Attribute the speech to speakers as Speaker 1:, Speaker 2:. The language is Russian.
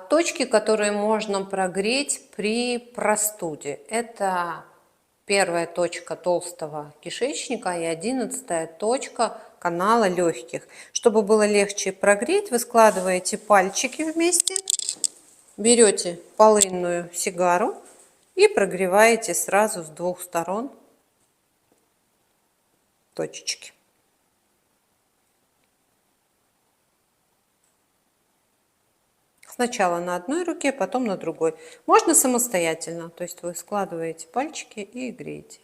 Speaker 1: Точки, которые можно прогреть при простуде. Это первая точка толстого кишечника и 11-я точка канала легких. Чтобы было легче прогреть, вы складываете пальчики вместе, берете полынную сигару и прогреваете сразу с двух сторон точечки. Сначала на одной руке, потом на другой. Можно самостоятельно, то есть вы складываете пальчики и греете.